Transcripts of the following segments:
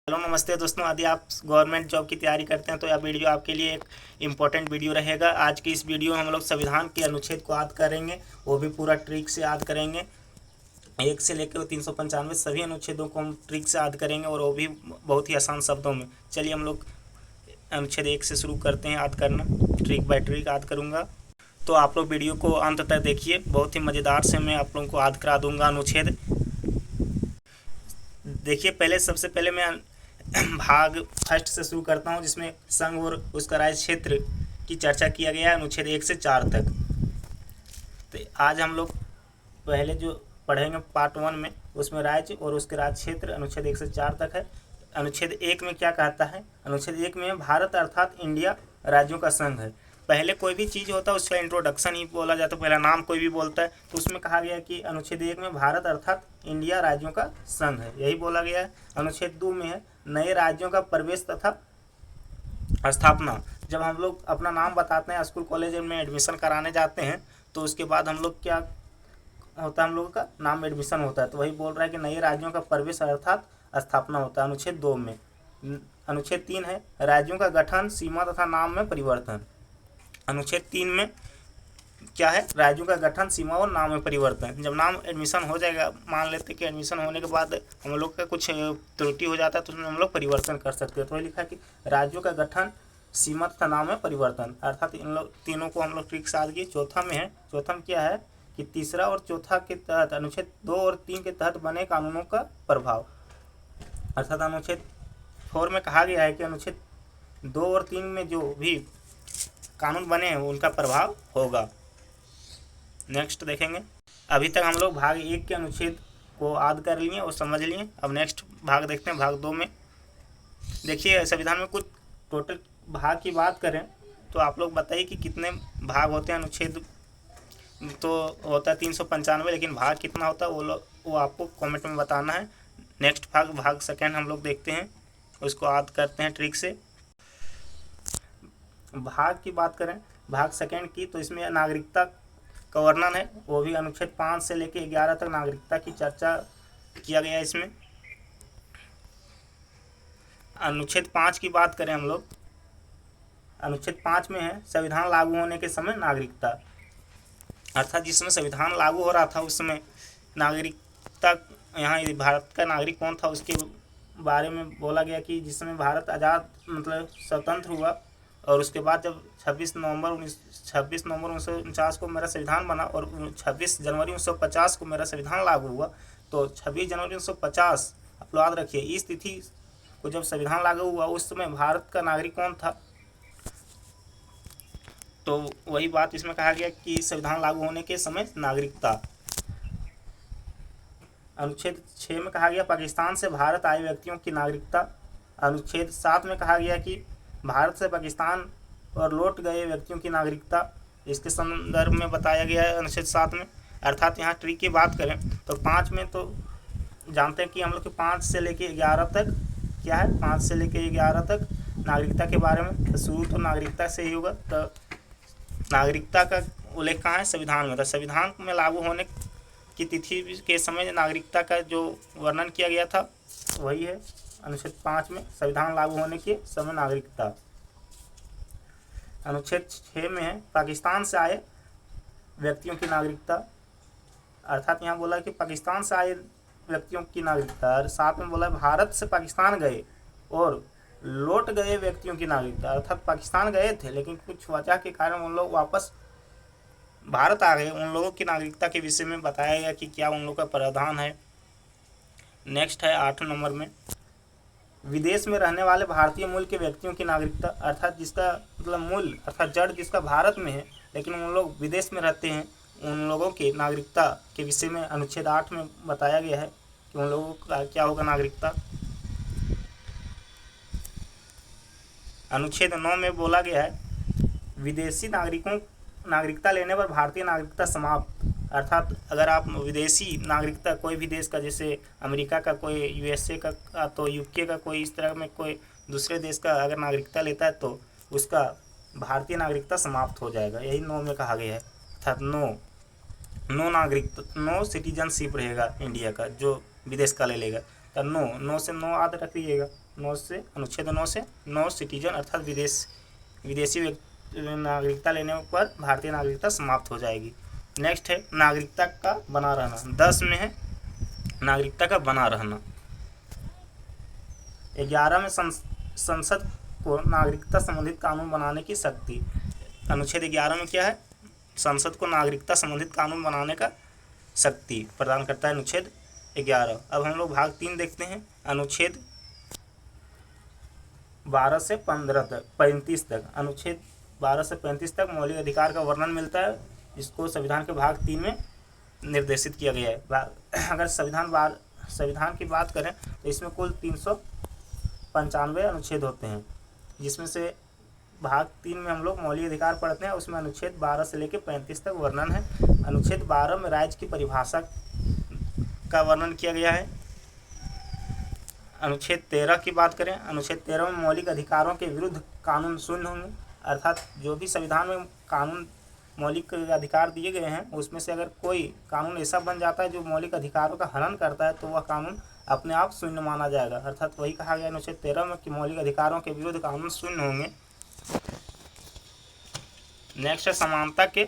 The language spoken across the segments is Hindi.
हेलो नमस्ते दोस्तों, यदि आप गवर्नमेंट जॉब की तैयारी करते हैं तो यह वीडियो आपके लिए एक इम्पोर्टेंट वीडियो रहेगा। आज की इस वीडियो में हम लोग संविधान के अनुच्छेद को याद करेंगे, वो भी पूरा ट्रिक से याद करेंगे। 1 से लेकर 395 सभी अनुच्छेदों को हम ट्रिक से याद करेंगे और वो भी बहुत ही आसान शब्दों में। चलिए हम लोग अनुच्छेद 1 से शुरू करते हैं याद करना। ट्रिक बाय ट्रिक याद करूँगा, तो आप लोग वीडियो को अंत तक देखिए। बहुत ही मज़ेदार से मैं आप लोगों को याद करा दूँगा अनुच्छेद। देखिए, सबसे पहले मैं भाग फर्स्ट से शुरू करता हूँ, जिसमें संघ और उसका राज्य क्षेत्र की चर्चा किया गया है अनुच्छेद 1 से 4 तक। तो आज हम लोग पहले जो पढ़ेंगे पार्ट 1 में, उसमें राज्य और उसके राज्य क्षेत्र अनुच्छेद 1 से 4 तक है। अनुच्छेद 1 में क्या कहता है? अनुच्छेद 1 में भारत अर्थात इंडिया राज्यों का संघ है। पहले कोई भी चीज़ होता है उसका इंट्रोडक्शन ही बोला जाता है, पहला नाम कोई भी बोलता है, तो उसमें कहा गया कि अनुच्छेद 1 में भारत अर्थात इंडिया राज्यों का संघ है, यही बोला गया है। अनुच्छेद 2 में है नए राज्यों का प्रवेश तथा स्थापना। जब हम लोग अपना नाम बताते हैं, स्कूल कॉलेज में एडमिशन कराने जाते हैं, तो उसके बाद हम लोग क्या होता है, हम लोगों का नाम एडमिशन होता है, तो वही बोल रहा है कि नए राज्यों का प्रवेश अर्थात स्थापना होता है अनुच्छेद 2 में। अनुच्छेद 3 है राज्यों का गठन, सीमा तथा नाम में परिवर्तन। अनुच्छेद 3 में क्या है? राज्यों का गठन, सीमा और नाम में परिवर्तन। जब नाम एडमिशन हो जाएगा, मान लेते कि एडमिशन होने के बाद हम लोग का कुछ त्रुटि हो जाता है, तो उसमें हम लोग परिवर्तन कर सकते हैं। तो लिखा है कि राज्यों का गठन, सीमा तथा नाम में परिवर्तन, अर्थात इन लोग तीनों को हम लोग ट्रिक से याद किए। चौथा में है, चौथा में क्या है कि तीसरा और चौथा के तहत अनुच्छेद 2 और 3 के तहत बने कानूनों का प्रभाव, अर्थात अनुच्छेद 4 में कहा गया है कि अनुच्छेद 2 और 3 में जो भी कानून बने हैं उनका प्रभाव होगा। नेक्स्ट देखेंगे। अभी तक हम लोग भाग 1 के अनुच्छेद को याद कर लिए और समझ लिए। अब नेक्स्ट भाग देखते हैं, भाग 2 में। देखिए, संविधान में कुछ टोटल भाग की बात करें तो आप लोग बताइए कि कितने भाग होते हैं। अनुच्छेद तो होता है 395, लेकिन भाग कितना होता है वो आपको कमेंट में बताना है। नेक्स्ट भाग सेकेंड हम लोग देखते हैं, उसको याद करते हैं ट्रिक से। भाग की बात करें, भाग सेकेंड की, तो इसमें नागरिकता का वर्णन है, वो भी अनुच्छेद 5 से लेकर 11 तक नागरिकता की चर्चा किया गया है इसमें। अनुच्छेद 5 की बात करें हम लोग, अनुच्छेद 5 में है संविधान लागू होने के समय नागरिकता, अर्थात जिस समय संविधान लागू हो रहा था उस समय नागरिकता, यहाँ भारत का नागरिक कौन था उसके बारे में बोला गया कि जिस समय भारत आज़ाद मतलब स्वतंत्र हुआ, और उसके बाद जब 26 नवंबर 1949 को मेरा संविधान बना और 26 जनवरी 1950 को मेरा संविधान लागू हुआ, तो 26 जनवरी 1950 आप लोग याद रखिए, इस तिथि को जब संविधान लागू हुआ उस समय भारत का नागरिक कौन था। तो वही बात इसमें कहा गया कि संविधान लागू होने के समय नागरिकता। अनुच्छेद 6 में कहा गया पाकिस्तान से भारत आए व्यक्तियों की नागरिकता। अनुच्छेद 7 में कहा गया कि भारत से पाकिस्तान और लौट गए व्यक्तियों की नागरिकता, इसके संदर्भ में बताया गया है अनुच्छेद 7 में। अर्थात यहाँ ट्रिक की बात करें तो 5 में तो जानते हैं कि हम लोग के 5 से लेके 11 तक क्या है, 5 से लेके 11 तक नागरिकता के बारे में। तो शुरू तो नागरिकता से ही होगा, तो नागरिकता का उल्लेख कहाँ है? संविधान में। तो संविधान में लागू होने की तिथि के समय नागरिकता का जो वर्णन किया गया था वही है अनुच्छेद 5 में, संविधान लागू होने के समय नागरिकता। अनुच्छेद 6 में है पाकिस्तान से आए व्यक्तियों की नागरिकता, अर्थात यहाँ बोला कि पाकिस्तान से आए व्यक्तियों की नागरिकता। और 7 में बोला भारत से पाकिस्तान गए और लौट गए व्यक्तियों की नागरिकता, अर्थात पाकिस्तान गए थे लेकिन कुछ वजह के कारण उन लोग वापस भारत आ गए, उन लोगों की नागरिकता के विषय में बताया गया कि क्या उन लोगों का प्रावधान है। नेक्स्ट है 8 नंबर में, विदेश में रहने वाले भारतीय मूल के व्यक्तियों की नागरिकता, अर्थात जिसका मतलब मूल अर्थात जड़ जिसका भारत में है लेकिन उन लोग विदेश में रहते हैं, उन लोगों की नागरिकता के विषय में अनुच्छेद 8 में बताया गया है कि उन लोगों का क्या होगा नागरिकता। अनुच्छेद 9 में बोला गया है विदेशी नागरिकों नागरिकता लेने पर भारतीय नागरिकता समाप्त, अर्थात अगर आप विदेशी नागरिकता कोई भी देश का, जैसे अमेरिका का कोई, यूएसए का तो यूके का कोई, इस तरह में कोई दूसरे देश का अगर नागरिकता लेता है तो उसका भारतीय नागरिकता समाप्त हो जाएगा, यही 9 में कहा गया है। अर्थात नो सिटीजनशिप रहेगा इंडिया का जो विदेश का ले लेगा, तो नो से नो याद रखिएगा। 9 से नो सिटीजन अर्थात विदेशी नागरिकता लेने पर भारतीय नागरिकता समाप्त हो जाएगी। नेक्स्ट है नागरिकता का बना रहना। 10 में है नागरिकता का बना रहना। 11 में संसद को नागरिकता संबंधित कानून बनाने की शक्ति। अनुच्छेद 11 में क्या है? संसद को नागरिकता संबंधित कानून बनाने का शक्ति प्रदान करता है अनुच्छेद 11। अब हम लोग भाग 3 देखते हैं। अनुच्छेद 12 से 35 तक। अनुच्छेद 12 से 35 तक मौलिक अधिकार का वर्णन मिलता है। इसको संविधान के भाग 3 में निर्देशित किया गया है। अगर संविधान की बात करें तो इसमें कुल 395 अनुच्छेद होते हैं, जिसमें से भाग 3 में हम लोग मौलिक अधिकार पढ़ते हैं। उसमें अनुच्छेद 12 से लेकर 35 तक वर्णन है। अनुच्छेद 12 में राज्य की परिभाषा का वर्णन किया गया है। अनुच्छेद 13 की बात करें, अनुच्छेद 13 में मौलिक अधिकारों के विरुद्ध कानून शून्य होंगे, अर्थात जो भी संविधान में कानून मौलिक अधिकार दिए गए हैं उसमें से अगर कोई कानून ऐसा बन जाता है जो मौलिक अधिकारों का हनन करता है तो वह कानून अपने आप शून्य माना जाएगा। अर्थात वही कहा गया अनुच्छेद 13 में कि मौलिक अधिकारों के विरुद्ध कानून शून्य होंगे। नेक्स्ट है समानता के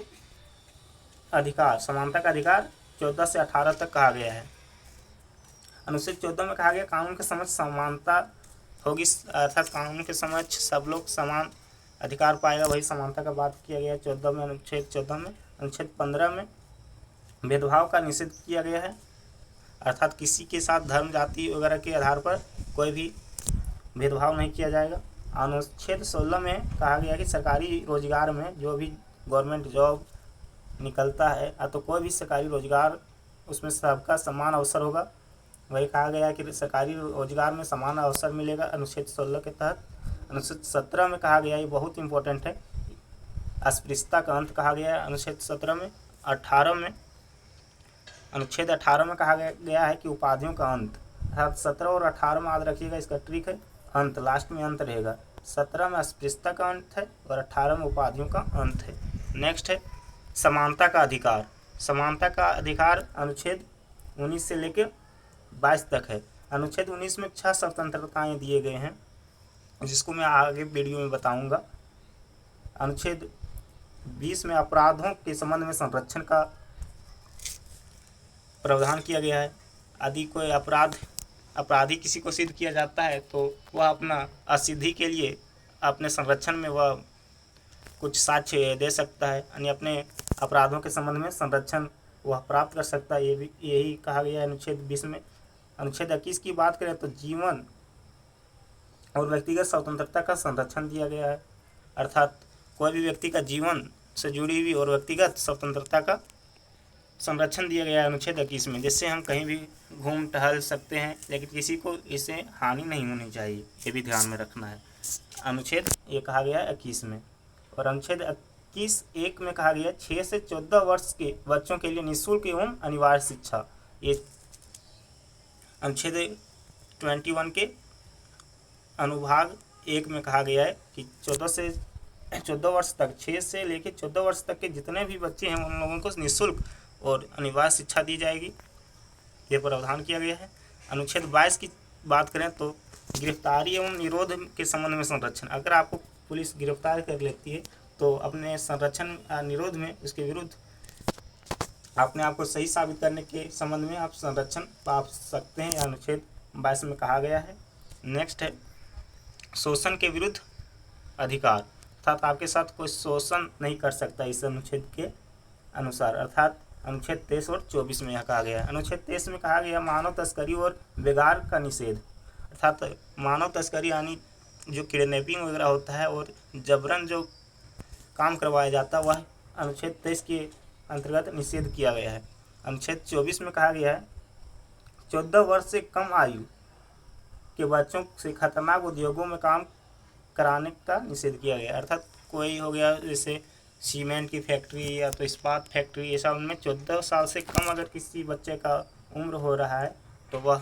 अधिकार। समानता का अधिकार 14 से 18 तक कहा गया है। अनुच्छेद 14 में कहा गया कानून के समक्ष समानता होगी, अर्थात कानून के समक्ष सब लोग समान अधिकार पाएगा। वही समानता का बात किया गया 14 में, अनुच्छेद 14 में। अनुच्छेद 15 में भेदभाव का निषेध किया गया है, अर्थात किसी के साथ धर्म, जाति वगैरह के आधार पर कोई भी भेदभाव नहीं किया जाएगा। अनुच्छेद 16 में कहा गया कि सरकारी रोजगार में जो भी गवर्नमेंट जॉब निकलता है तो कोई भी सरकारी रोजगार उसमें सबका समान अवसर होगा। वही कहा गया कि सरकारी रोजगार में समान अवसर मिलेगा अनुच्छेद 16 के तहत। अनुच्छेद 17 में कहा गया, ये बहुत इंपॉर्टेंट है, अस्पृश्यता का अंत कहा गया है अनुच्छेद 17 में। 18 में अनुच्छेद 18 में कहा गया है कि उपाधियों का अंत, अर्थात 17 और 18 में याद रखिएगा, इसका ट्रिक है अंत, लास्ट में अंत रहेगा। 17 में अस्पृश्यता का अंत है और 18 में उपाधियों का अंत है। नेक्स्ट है समानता का अधिकार। समानता का अधिकार अनुच्छेद 19 से लेकर 22 तक है। अनुच्छेद 19 में 6 स्वतंत्रताएं दिए गए हैं, जिसको मैं आगे वीडियो में बताऊंगा। अनुच्छेद 20 में अपराधों के संबंध में संरक्षण का प्रावधान किया गया है। यदि कोई अपराधी किसी को सिद्ध किया जाता है तो वह अपना असिद्धि के लिए अपने संरक्षण में वह कुछ साक्ष्य दे सकता है, यानी अपने अपराधों के संबंध में संरक्षण वह प्राप्त कर सकता है। यही कहा गया है अनुच्छेद 20 में। अनुच्छेद 21 की बात करें तो जीवन और व्यक्तिगत स्वतंत्रता का संरक्षण दिया गया है, अर्थात कोई भी व्यक्ति का जीवन से जुड़ी हुई और व्यक्तिगत स्वतंत्रता का संरक्षण दिया गया है अनुच्छेद 21 में, जिससे हम कहीं भी घूम टहल सकते हैं, लेकिन किसी को इससे हानि नहीं होनी चाहिए, ये भी ध्यान में रखना है। अनुच्छेद ये कहा गया है 21 में। और अनुच्छेद 21(1) में कहा गया 6 से 14 वर्ष के बच्चों के लिए निःशुल्क एवं अनिवार्य शिक्षा। ये अनुच्छेद 21 के अनुभाग 1 में कहा गया है कि 14 वर्ष तक, 6 से लेकर 14 वर्ष तक के जितने भी बच्चे हैं उन लोगों को निःशुल्क और अनिवार्य शिक्षा दी जाएगी, ये प्रावधान किया गया है। अनुच्छेद 22 की बात करें तो गिरफ्तारी एवं निरोध के संबंध में संरक्षण। अगर आपको पुलिस गिरफ्तार कर लेती है तो अपने संरक्षण निरोध में उसके विरुद्ध अपने आप को सही साबित करने के संबंध में आप संरक्षण पा सकते हैं, अनुच्छेद 22 में कहा गया है। नेक्स्ट है शोषण के विरुद्ध अधिकार, अर्थात आपके साथ कोई शोषण नहीं कर सकता इस अनुच्छेद के अनुसार, अर्थात अनुच्छेद 23 और 24 में यह कहा गया है। अनुच्छेद 23 में कहा गया मानव तस्करी और बेगार का निषेध, अर्थात मानव तस्करी यानी जो किडनैपिंग वगैरह होता है और जबरन जो काम करवाया जाता है वह अनुच्छेद 23 के अंतर्गत निषेध किया गया है। अनुच्छेद 24 में कहा गया है 14 वर्ष से कम आयु के बच्चों से खतरनाक उद्योगों में काम कराने का निषेध किया गया है, अर्थात कोई हो गया जैसे सीमेंट की फैक्ट्री या तो इस्पात फैक्ट्री, ऐसा उनमें 14 साल से कम अगर किसी बच्चे का उम्र हो रहा है तो वह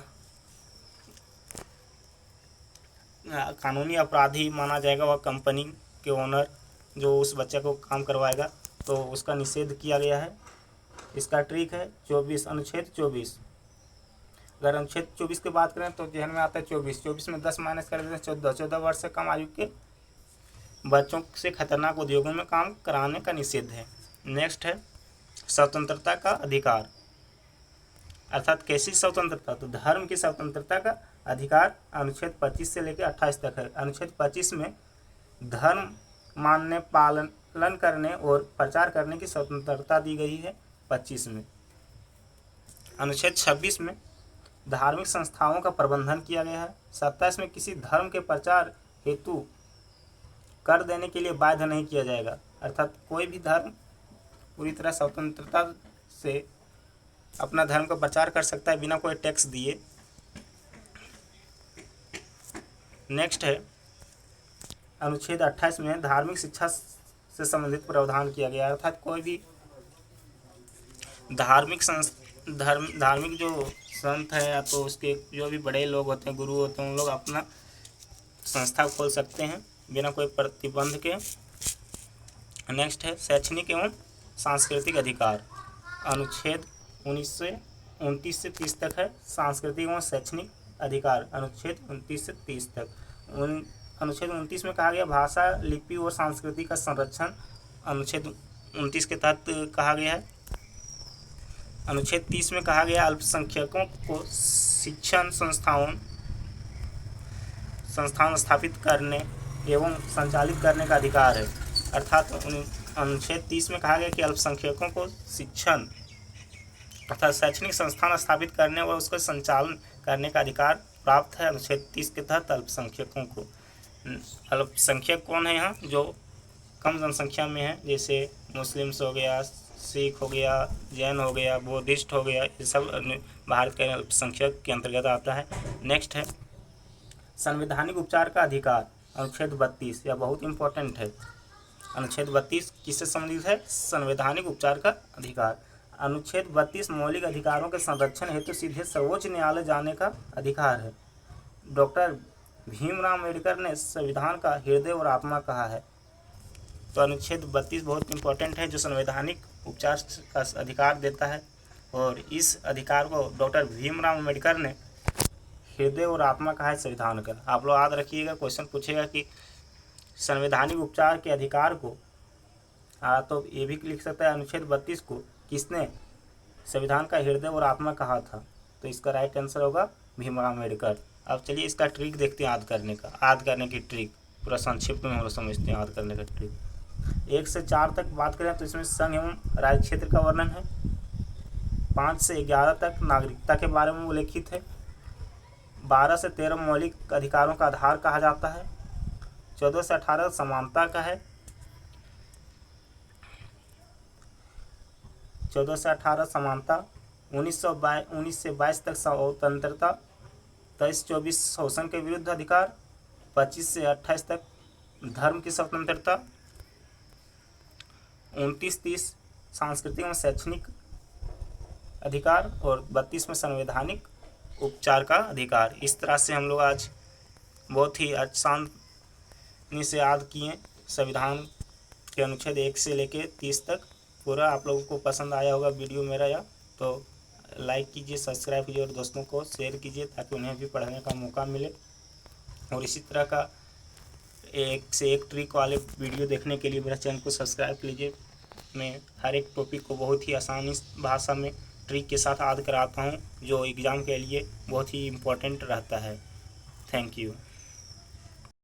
कानूनी अपराधी माना जाएगा। वह कंपनी के ओनर जो उस बच्चे को काम करवाएगा तो उसका निषेध किया गया है। इसका ट्रिक है 24, अनुच्छेद 24। अगर अनुच्छेद 24 की बात करें तो जहन में आता है 24 में 10 माइनस कर देते हैं 14 वर्ष से कम आयु के बच्चों से खतरनाक उद्योगों में काम कराने का निषेध है। नेक्स्ट है स्वतंत्रता का अधिकार, अर्थात कैसी स्वतंत्रता, तो धर्म की स्वतंत्रता का अधिकार अनुच्छेद 25 से लेकर 28 तक है। अनुच्छेद 25 में धर्म मानने, पालन करने और प्रचार करने की स्वतंत्रता दी गई है 25 में। अनुच्छेद 26 में धार्मिक संस्थाओं का प्रबंधन किया गया है। 27 में किसी धर्म के प्रचार हेतु कर देने के लिए बाध्य नहीं किया जाएगा, अर्थात कोई भी धर्म पूरी तरह स्वतंत्रता से अपना धर्म का प्रचार कर सकता है बिना कोई टैक्स दिए। नेक्स्ट है अनुच्छेद 28 में धार्मिक शिक्षा से संबंधित प्रावधान किया गया, अर्थात कोई भी धार्मिक जो संत है या तो उसके जो भी बड़े लोग होते हैं, गुरु होते हैं, उन लोग अपना संस्था खोल सकते हैं बिना कोई प्रतिबंध के। नेक्स्ट है शैक्षणिक एवं सांस्कृतिक अधिकार, अनुच्छेद 29 से 30 तक है। सांस्कृतिक एवं शैक्षणिक अधिकार अनुच्छेद 29 से 30 तक। अनुच्छेद 29 में कहा गया भाषा, लिपि और संस्कृति का संरक्षण अनुच्छेद 29 के तहत कहा गया है। अनुच्छेद 30 में कहा गया अल्पसंख्यकों को शिक्षण संस्थान स्थापित करने एवं संचालित करने का अधिकार है, अर्थात अनुच्छेद 30 में कहा गया कि अल्पसंख्यकों को शिक्षण अर्थात शैक्षणिक संस्थान स्थापित करने और उसका संचालन करने का अधिकार प्राप्त है अनुच्छेद 30 के तहत अल्पसंख्यकों को। अल्पसंख्यक कौन है यहाँ, जो कम जनसंख्या में है, जैसे मुस्लिम्स हो गया, सिख हो गया, जैन हो गया, बौद्धिस्ट हो गया, ये सब भारत के अल्पसंख्यक के अंतर्गत आता है। नेक्स्ट है संवैधानिक उपचार का अधिकार अनुच्छेद 32, यह बहुत इंपॉर्टेंट है। अनुच्छेद 32 किससे संबंधित है, संवैधानिक उपचार का अधिकार। अनुच्छेद 32 मौलिक अधिकारों के संरक्षण हेतु सीधे सर्वोच्च न्यायालय जाने का अधिकार है। डॉक्टर भीमराव अम्बेडकर ने संविधान का हृदय और आत्मा कहा है। तो अनुच्छेद 32 बहुत इंपॉर्टेंट है, जो संवैधानिक उपचार का अधिकार देता है, और इस अधिकार को डॉक्टर भीमराव अम्बेडकर ने हृदय और आत्मा कहा है संविधान का। आप लोग याद रखिएगा, क्वेश्चन पूछेगा कि संवैधानिक उपचार के अधिकार को तो ये भी लिख सकता है अनुच्छेद 32 को किसने संविधान का हृदय और आत्मा कहा था, तो इसका राइट आंसर होगा भीमराव अम्बेडकर। अब चलिए इसका ट्रिक देखते हैं, याद करने की ट्रिक, पूरा संक्षिप्त में हम लोग समझते हैं याद करने का ट्रिक। 1 से 4 तक बात करें तो इसमें संघ एवं राज्य क्षेत्र का वर्णन है। 5 से 11 तक नागरिकता के बारे में उल्लेखित है। 12 से 13 मौलिक अधिकारों का आधार कहा जाता है। 14 से 18 समानता का है। 14 से 18 समानता। 19 से 22 तक स्वतंत्रता। 23-24 शोषण के विरुद्ध अधिकार। 25 से 28 तक धर्म की स्वतंत्रता। 29-30 सांस्कृतिक एवं शैक्षणिक अधिकार, और 32 में संवैधानिक उपचार का अधिकार। इस तरह से हम लोग आज बहुत ही आसानी से याद किए संविधान के अनुच्छेद 1 से लेकर 30 तक। पूरा आप लोगों को पसंद आया होगा वीडियो मेरा, या तो लाइक कीजिए, सब्सक्राइब कीजिए और दोस्तों को शेयर कीजिए ताकि उन्हें भी पढ़ने का मौका मिले। और इसी तरह का एक से एक ट्रिक वाले वीडियो देखने के लिए मेरा चैनल को सब्सक्राइब कीजिए। मैं हर एक टॉपिक को बहुत ही आसानी भाषा में ट्रिक के साथ याद कराता हूँ, जो एग्ज़ाम के लिए बहुत ही इम्पोर्टेंट रहता है। Thank you.